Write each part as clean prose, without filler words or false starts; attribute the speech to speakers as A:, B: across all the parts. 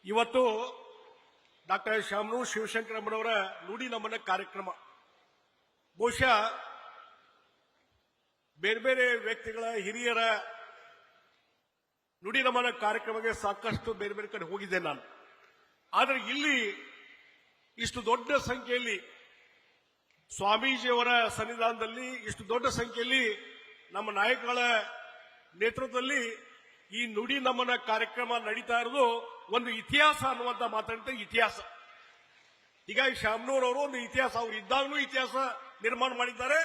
A: ಇವತ್ತು ಡಾಕ್ಟರ್ ಶಾಮನೂರು ಶಿವಶಂಕರಮ್ಮನವರ ನುಡಿ ನಮನ ಕಾರ್ಯಕ್ರಮ ಬಹುಶಃ ಬೇರೆ ಬೇರೆ ವ್ಯಕ್ತಿಗಳ ಹಿರಿಯರ ನುಡಿ ನಮನ ಕಾರ್ಯಕ್ರಮಕ್ಕೆ ಸಾಕಷ್ಟು ಬೇರೆ ಬೇರೆ ಕಡೆ ಹೋಗಿದ್ದೆ ನಾನು. ಆದರೆ ಇಲ್ಲಿ ಇಷ್ಟು ದೊಡ್ಡ ಸಂಖ್ಯೆಯಲ್ಲಿ ಸ್ವಾಮೀಜಿಯವರ ಸನ್ನಿಧಾನದಲ್ಲಿ ಇಷ್ಟು ದೊಡ್ಡ ಸಂಖ್ಯೆಯಲ್ಲಿ ನಮ್ಮ ನಾಯಕಗಳ ನೇತೃತ್ವದಲ್ಲಿ ಈ ನುಡಿ ನಮನ ಕಾರ್ಯಕ್ರಮ ನಡೀತಾ ಇರೋದು ಒಂದು ಇತಿಹಾಸ ಅನ್ನುವಂತ ಮಾತಾಡ್ತಾ ಇತಿಹಾಸ. ಹೀಗಾಗಿ ಶಾಮನೂರವರು ಒಂದು ಇತಿಹಾಸ, ಅವರು ಇದ್ದಾಗಲೂ ಇತಿಹಾಸ ನಿರ್ಮಾಣ ಮಾಡಿದ್ದಾರೆ.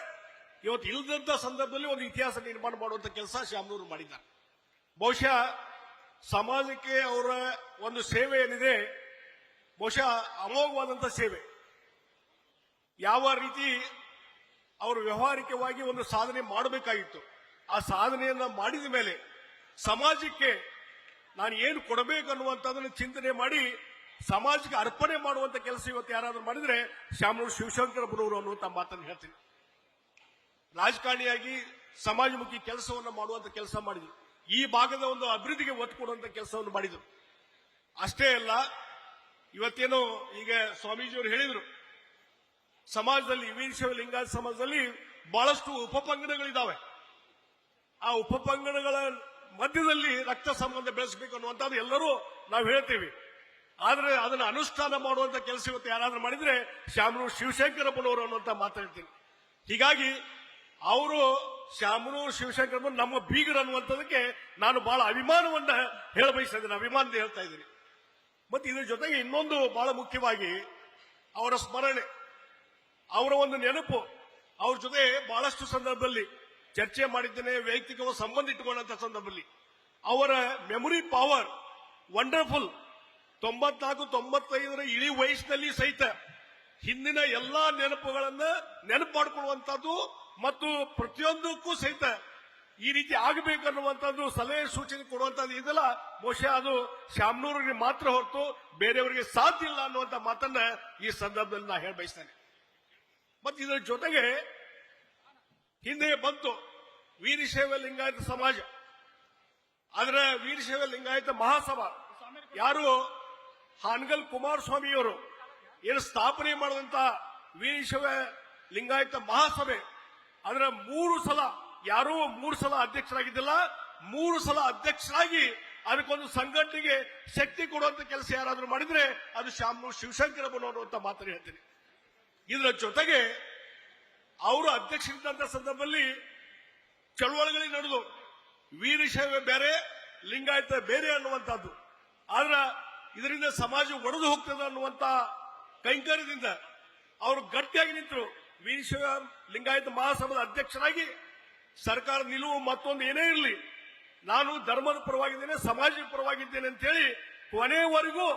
A: ಇವತ್ತು ಇಲ್ಲದಂತ ಸಂದರ್ಭದಲ್ಲಿ ಒಂದು ಇತಿಹಾಸ ನಿರ್ಮಾಣ ಮಾಡುವಂತ ಕೆಲಸ ಶಾಮನೂರು ಮಾಡಿದ್ದಾರೆ. ಬಹುಶಃ ಸಮಾಜಕ್ಕೆ ಅವರ ಒಂದು ಸೇವೆ ಏನಿದೆ ಬಹುಶಃ ಅಮೋಘವಾದಂತ ಸೇವೆ. ಯಾವ ರೀತಿ ಅವರು ವ್ಯವಹಾರಿಕವಾಗಿ ಒಂದು ಸಾಧನೆ ಮಾಡಬೇಕಾಗಿತ್ತು, ಆ ಸಾಧನೆಯನ್ನ ಮಾಡಿದ ಮೇಲೆ ಸಮಾಜಕ್ಕೆ ನಾನು ಏನು ಕೊಡಬೇಕನ್ನುವಂಥದ್ದನ್ನು ಚಿಂತನೆ ಮಾಡಿ ಸಮಾಜಕ್ಕೆ ಅರ್ಪಣೆ ಮಾಡುವಂತ ಕೆಲಸ ಇವತ್ತು ಯಾರಾದ್ರೂ ಮಾಡಿದ್ರೆ ಶಾಮನೂರು ಶಿವಶಂಕರಪ್ಪನವರು ಅನ್ನುವಂತ ಮಾತನ್ನು ಹೇಳ್ತೀನಿ. ರಾಜಕಾರಣಿಯಾಗಿ ಸಮಾಜಮುಖಿ ಕೆಲಸವನ್ನು ಮಾಡುವಂತ ಕೆಲಸ ಮಾಡಿದ್ರು. ಈ ಭಾಗದ ಒಂದು ಅಭಿವೃದ್ಧಿಗೆ ಒತ್ತು ಕೊಡುವಂತ ಕೆಲಸವನ್ನು ಮಾಡಿದ್ರು. ಅಷ್ಟೇ ಅಲ್ಲ, ಇವತ್ತೇನು ಈಗ ಸ್ವಾಮೀಜಿಯವರು ಹೇಳಿದ್ರು, ಸಮಾಜದಲ್ಲಿ ವೀರಶೈವ ಲಿಂಗಾಯತ ಸಮಾಜದಲ್ಲಿ ಬಹಳಷ್ಟು ಉಪಪಂಗಡಗಳಿದ್ದಾವೆ. ಆ ಉಪಪಂಗಡಗಳ ಮಧ್ಯದಲ್ಲಿ ರಕ್ತ ಸಂಬಂಧ ಬೆಳೆಸಬೇಕು ಅನ್ನುವಂಥದ್ದು ಎಲ್ಲರೂ ನಾವು ಹೇಳ್ತೇವೆ. ಆದ್ರೆ ಅದನ್ನು ಅನುಷ್ಠಾನ ಮಾಡುವಂತ ಕೆಲಸ ಇವತ್ತು ಯಾರಾದ್ರೂ ಮಾಡಿದ್ರೆ ಶಾಮನೂರು ಶಿವಶಂಕರಪ್ಪನವರು ಅನ್ನುವಂತ ಮಾತಾಡ್ತೀನಿ. ಹೀಗಾಗಿ ಅವರು ಶಾಮನೂರು ಶಿವಶಂಕರಪ್ಪ ನಮ್ಮ ಬೀಗರು ಅನ್ನುವಂಥದಕ್ಕೆ ನಾನು ಬಹಳ ಅಭಿಮಾನವನ್ನ ಹೇಳಬಯಸ್ತಾ ಇದ್ದೀನಿ, ಅಭಿಮಾನದ ಹೇಳ್ತಾ ಇದ್ದೀನಿ. ಮತ್ತೆ ಇದರ ಜೊತೆಗೆ ಇನ್ನೊಂದು ಬಹಳ ಮುಖ್ಯವಾಗಿ ಅವರ ಸ್ಮರಣೆ, ಅವರ ಒಂದು ನೆನಪು, ಅವ್ರ ಜೊತೆ ಬಹಳಷ್ಟು ಸಂದರ್ಭದಲ್ಲಿ ಚರ್ಚೆ ಮಾಡಿದ್ದೇನೆ, ವೈಯಕ್ತಿಕ ಸಂಬಂಧ ಇಟ್ಟುಕೊಂಡಂತ ಸಂದರ್ಭದಲ್ಲಿ ಅವರ ಮೆಮೊರಿ ಪವರ್ ವಂಡರ್ಫುಲ್. 94-95 ಇಳಿ ವಯಸ್ಸಿನಲ್ಲಿ ಸಹಿತ ಹಿಂದಿನ ಎಲ್ಲಾ ನೆನಪುಗಳನ್ನ ನೆನಪು ಮಾಡಿಕೊಳ್ಳುವಂತದ್ದು ಮತ್ತು ಪ್ರತಿಯೊಂದಕ್ಕೂ ಸಹಿತ ಈ ರೀತಿ ಆಗಬೇಕನ್ನುವಂಥದ್ದು ಸಲಹೆ ಸೂಚನೆ ಕೊಡುವಂತದ್ದು ಇದೆಲ್ಲ ಬಹುಶಃ ಅದು ಶಾಮನೂರಿಗೆ ಮಾತ್ರ ಹೊರತು ಬೇರೆಯವರಿಗೆ ಸಾಧ್ಯ ಇಲ್ಲ ಅನ್ನುವಂತ ಮಾತನ್ನ ಈ ಸಂದರ್ಭದಲ್ಲಿ ನಾ ಹೇಳ ಬಯಸ್ತೇನೆ. ಮತ್ತೆ ಇದರ ಜೊತೆಗೆ ಹಿಂದೆ ಬಂತು ವೀರಶೈವ ಲಿಂಗಾಯತ ಸಮಾಜ, ಅದರ ವೀರಶೈವ ಲಿಂಗಾಯತ ಮಹಾಸಭಾ ಯಾರು ಹಾನಗಲ್ ಕುಮಾರಸ್ವಾಮಿಯವರು ಏನು ಸ್ಥಾಪನೆ ಮಾಡಿದಂತ ವೀರಶೈವ ಲಿಂಗಾಯತ ಮಹಾಸಭೆ, ಅದರ 3 ಸಲ ಯಾರೂ 3 ಸಲ ಅಧ್ಯಕ್ಷರಾಗಿದ್ದಿಲ್ಲ, 3 ಸಲ ಅಧ್ಯಕ್ಷರಾಗಿ ಅದಕ್ಕೊಂದು ಸಂಘಟನೆಗೆ ಶಕ್ತಿ ಕೊಡುವಂತ ಕೆಲಸ ಯಾರಾದ್ರೂ ಮಾಡಿದ್ರೆ ಅದು ಶಾಮನೂರು ಶಿವಶಂಕರಪ್ಪನವರು ಅಂತ ಮಾತ್ರ ಹೇಳ್ತೀನಿ. ಇದರ ಜೊತೆಗೆ ಅವರು ಅಧ್ಯಕ್ಷರಿದ್ದಂತ ಸಂದರ್ಭದಲ್ಲಿ ಚಳವಳಿಗಳಿಗೆ ನಡೆದು ವೀರಶೈವ ಬೇರೆ ಲಿಂಗಾಯತ ಬೇರೆ ಅನ್ನುವಂಥದ್ದು, ಆದ್ರ ಇದರಿಂದ ಸಮಾಜ ಒಡೆದು ಹೋಗ್ತದೆ ಅನ್ನುವಂತ ಕೈಂಕರ್ಯದಿಂದ ಅವರು ಗಟ್ಟಿಯಾಗಿ ನಿಂತರು. ವೀರಶೈವ ಲಿಂಗಾಯತ ಮಹಾಸಭಾದ ಅಧ್ಯಕ್ಷರಾಗಿ ಸರ್ಕಾರ ನಿಲುವು ಮತ್ತೊಂದು ಏನೇ ಇರಲಿ, ನಾನು ಧರ್ಮದ ಪರವಾಗಿದ್ದೇನೆ, ಸಮಾಜದ ಪರವಾಗಿದ್ದೇನೆ ಅಂತ ಹೇಳಿ ಕೊನೆವರೆಗೂ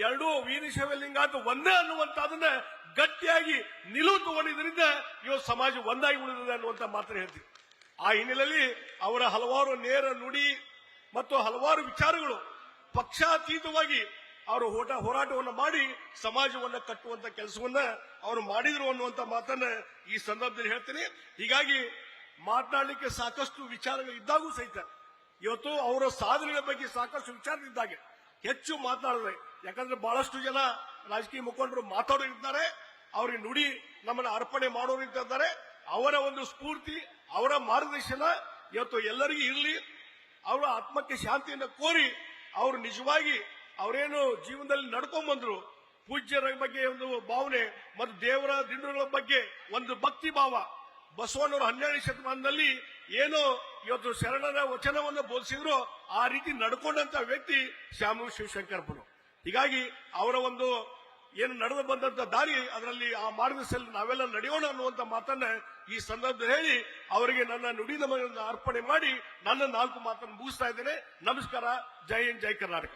A: ಎರಡೂ ವೀರಶೈವ ಲಿಂಗಾಯತ ಒಂದೇ ಅನ್ನುವಂಥದ್ದನ್ನ ಗಟ್ಟಿಯಾಗಿ ನಿಲುವು ತಗೊಂಡಿದ್ರಿಂದ ಇವತ್ತು ಸಮಾಜ ಒಂದಾಗಿ ಉಳಿದಿದೆ ಅನ್ನುವಂತ ಮಾತ್ರ ಹೇಳ್ತೀವಿ. ಆ ಹಿನ್ನೆಲೆಯಲ್ಲಿ ಅವರ ಹಲವಾರು ನೇರ ನುಡಿ ಮತ್ತು ಹಲವಾರು ವಿಚಾರಗಳು ಪಕ್ಷಾತೀತವಾಗಿ ಅವರು ಹೋರಾಟವನ್ನು ಮಾಡಿ ಸಮಾಜವನ್ನ ಕಟ್ಟುವಂತ ಕೆಲಸವನ್ನ ಅವರು ಮಾಡಿದ್ರು ಅನ್ನುವಂತ ಮಾತನ್ನ ಈ ಸಂದರ್ಭದಲ್ಲಿ ಹೇಳ್ತೀನಿ. ಹೀಗಾಗಿ ಮಾತನಾಡಲಿಕ್ಕೆ ಸಾಕಷ್ಟು ವಿಚಾರಗಳು ಇದ್ದಾಗೂ ಸಹಿತ ಇವತ್ತು ಅವರ ಸಾಧನೆಗಳ ಬಗ್ಗೆ ಸಾಕಷ್ಟು ವಿಚಾರದಿದ್ದಾಗ ಹೆಚ್ಚು ಮಾತನಾಡಿದ್ರೆ, ಯಾಕಂದ್ರೆ ಬಹಳಷ್ಟು ಜನ ರಾಜಕೀಯ ಮುಖಂಡರು ಮಾತಾಡೋರಿದ್ದಾರೆ, ಅವರಿಗೆ ನುಡಿ ನಮ್ಮನ್ನ ಅರ್ಪಣೆ ಮಾಡೋರಿದ್ದಾರೆ. ಅವರ ಒಂದು ಸ್ಫೂರ್ತಿ, ಅವರ ಮಾರ್ಗದರ್ಶನ ಇವತ್ತು ಎಲ್ಲರಿಗೂ ಇರಲಿ. ಅವರ ಆತ್ಮಕ್ಕೆ ಶಾಂತಿಯನ್ನು ಕೋರಿ ಅವರು ನಿಜವಾಗಿ ಅವರೇನು ಜೀವನದಲ್ಲಿ ನಡ್ಕೊಂಡ್ ಬಂದ್ರು, ಪೂಜ್ಯರ ಬಗ್ಗೆ ಒಂದು ಭಾವನೆ ಮತ್ತು ದೇವರ ದಿಂಡುಗಳ ಬಗ್ಗೆ ಒಂದು ಭಕ್ತಿ ಭಾವ, ಬಸವಣ್ಣವರು 12ನೇ ಶತಮಾನದಲ್ಲಿ ಏನೋ ಇವತ್ತು ಶರಣರ ವಚನವನ್ನು ಬೋಧಿಸಿದ್ರು ಆ ರೀತಿ ನಡ್ಕೊಂಡಂತ ವ್ಯಕ್ತಿ ಶಾಮನೂರು ಶಿವಶಂಕರಪ್ಪರು. ಹೀಗಾಗಿ ಅವರ ಒಂದು ಏನು ನಡೆದು ಬಂದಂತ ದಾರಿ, ಅದರಲ್ಲಿ ಆ ಮಾರ್ಗದಲ್ಲಿ ನಾವೆಲ್ಲ ನಡೆಯೋಣ ಅನ್ನುವಂತ ಮಾತನ್ನ ಈ ಸಂದರ್ಭದಲ್ಲಿ ಹೇಳಿ ಅವರಿಗೆ ನನ್ನ ನುಡಿ ನಮನವನ್ನು ಅರ್ಪಣೆ ಮಾಡಿ ನನ್ನ 4 ಮಾತನ್ನು ಮುಗಿಸ್ತಾ ಇದ್ದೇನೆ. ನಮಸ್ಕಾರ. ಜೈ ಹಿಂದ್, ಜೈ ಕರ್ನಾಟಕ.